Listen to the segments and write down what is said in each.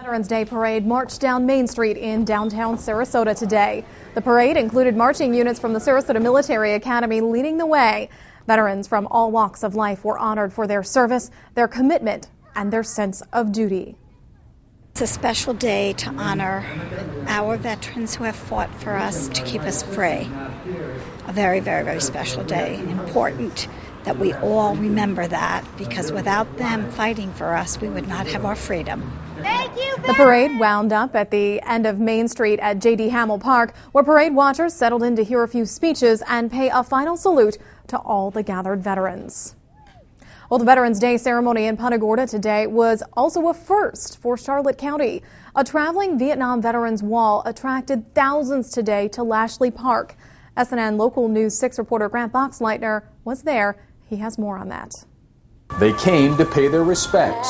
Veterans Day parade marched down Main Street in downtown Sarasota today. The parade included marching units from the Sarasota Military Academy leading the way. Veterans from all walks of life were honored for their service, their commitment, and their sense of duty. It's a special day to honor our veterans who have fought for us to keep us free. A very, very, very special day. Important that we all remember that, because without them fighting for us, we would not have our freedom. Thank you, the parade wound up at the end of Main Street at J.D. Hamill Park, where parade watchers settled in to hear a few speeches and pay a final salute to all the gathered veterans. Well, the Veterans Day ceremony in Punta Gorda today was also a first for Charlotte County. A traveling Vietnam Veterans Wall attracted thousands today to Lashley Park. SNN Local News 6 reporter Grant Boxleitner was there. He has more on that. They came to pay their respects.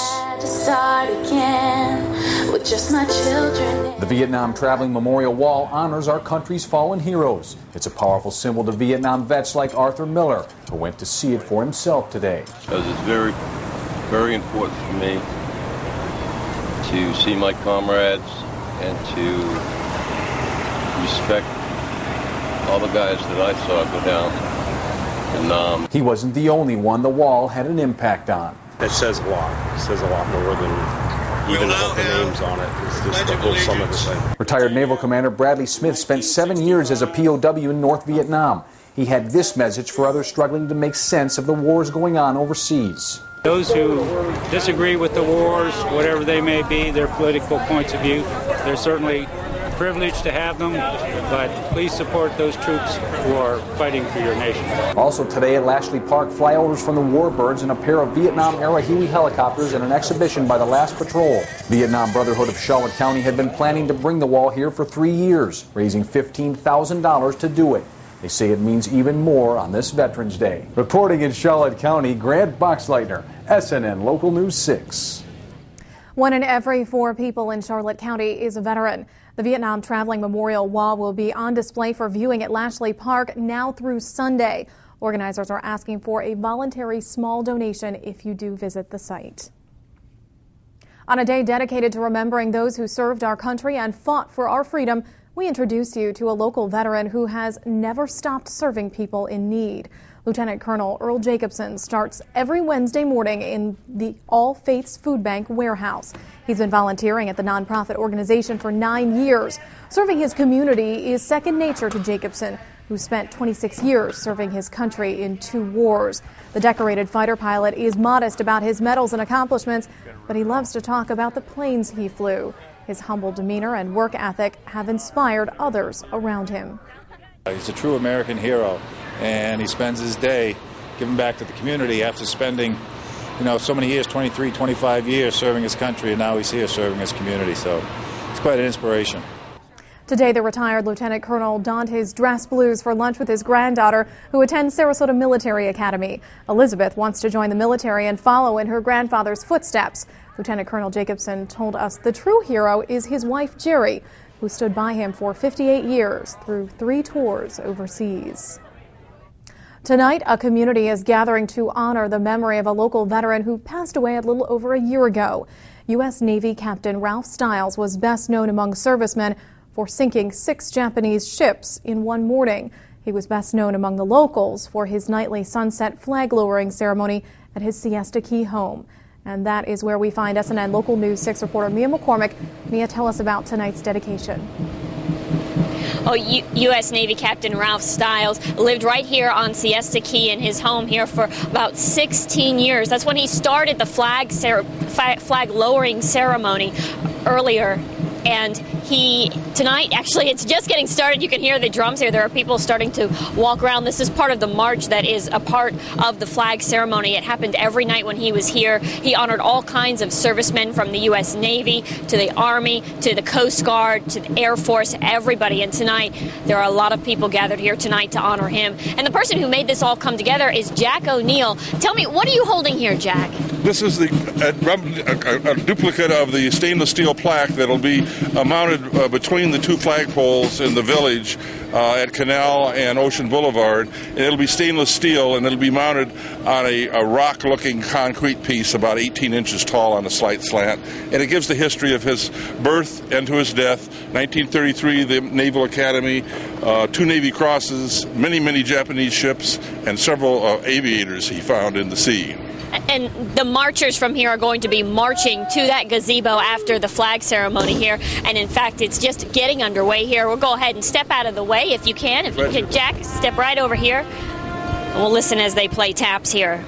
The Vietnam Traveling Memorial Wall honors our country's fallen heroes. It's a powerful symbol to Vietnam vets like Arthur Miller, who went to see it for himself today. Because it's very, very important for me to see my comrades and to respect all the guys that I saw go down. He wasn't the only one the wall had an impact on. It says a lot. It says a lot more than even what the names on it. It's just the whole sum of the thing. Retired Naval Commander Bradley Smith spent 7 years as a POW in North Vietnam. He had this message for others struggling to make sense of the wars going on overseas. Those who disagree with the wars, whatever they may be, their political points of view, they're certainly privileged to have them, but please support those troops who are fighting for your nation. Also today at Lashley Park, flyovers from the Warbirds and a pair of Vietnam-era Huey helicopters and an exhibition by the Last Patrol. Vietnam Brotherhood of Charlotte County had been planning to bring the wall here for 3 years, raising $15,000 to do it. They say it means even more on this Veterans Day. Reporting in Charlotte County, Grant Boxleitner, SNN Local News 6. 1 in every 4 people in Charlotte County is a veteran. The Vietnam Traveling Memorial Wall will be on display for viewing at Lashley Park now through Sunday. Organizers are asking for a voluntary small donation if you do visit the site. On a day dedicated to remembering those who served our country and fought for our freedom, we introduce you to a local veteran who has never stopped serving people in need. Lieutenant Colonel Earl Jacobson starts every Wednesday morning in the All Faiths Food Bank warehouse. He's been volunteering at the nonprofit organization for 9 years. Serving his community is second nature to Jacobson, who spent 26 years serving his country in 2 wars. The decorated fighter pilot is modest about his medals and accomplishments, but he loves to talk about the planes he flew. His humble demeanor and work ethic have inspired others around him. He's a true American hero, and he spends his day giving back to the community after spending, so many years, 23, 25 years serving his country, and now he's here serving his community. So it's quite an inspiration. Today, the retired Lieutenant Colonel donned his dress blues for lunch with his granddaughter, who attends Sarasota Military Academy. Elizabeth wants to join the military and follow in her grandfather's footsteps. Lieutenant Colonel Jacobson told us the true hero is his wife, Jerry, who stood by him for 58 years through 3 tours overseas. Tonight, a community is gathering to honor the memory of a local veteran who passed away a little over a year ago. U.S. Navy Captain Ralph Stiles was best known among servicemen for sinking 6 Japanese ships in one morning. He was best known among the locals for his nightly sunset flag lowering ceremony at his Siesta Key home. And that is where we find SNN Local News 6 reporter Mia McCormick. Mia, tell us about tonight's dedication. U.S. Navy Captain Ralph Stiles lived right here on Siesta Key in his home here for about 16 years. That's when he started the flag lowering ceremony earlier. And tonight, actually, it's just getting started. You can hear the drums here. There are people starting to walk around. This is part of the march that is a part of the flag ceremony. It happened every night when he was here. He honored all kinds of servicemen from the U.S. Navy to the Army to the Coast Guard to the Air Force, everybody. And tonight, there are a lot of people gathered here tonight to honor him. And the person who made this all come together is Jack O'Neill. Tell me, what are you holding here, Jack? This is a duplicate of the stainless steel plaque that'll be mounted between the two flagpoles in the village at Canal and Ocean Boulevard. And it'll be stainless steel, and it'll be mounted on a rock-looking concrete piece about 18 inches tall on a slight slant. And it gives the history of his birth and to his death. 1933, the Naval Academy, 2 Navy crosses, many Japanese ships, and several aviators he found in the sea. And the marchers from here are going to be marching to that gazebo after the flag ceremony here. And in fact, it's just getting underway here. We'll go ahead and step out of the way if you can. If you can, Jack, step right over here. And we'll listen as they play taps here.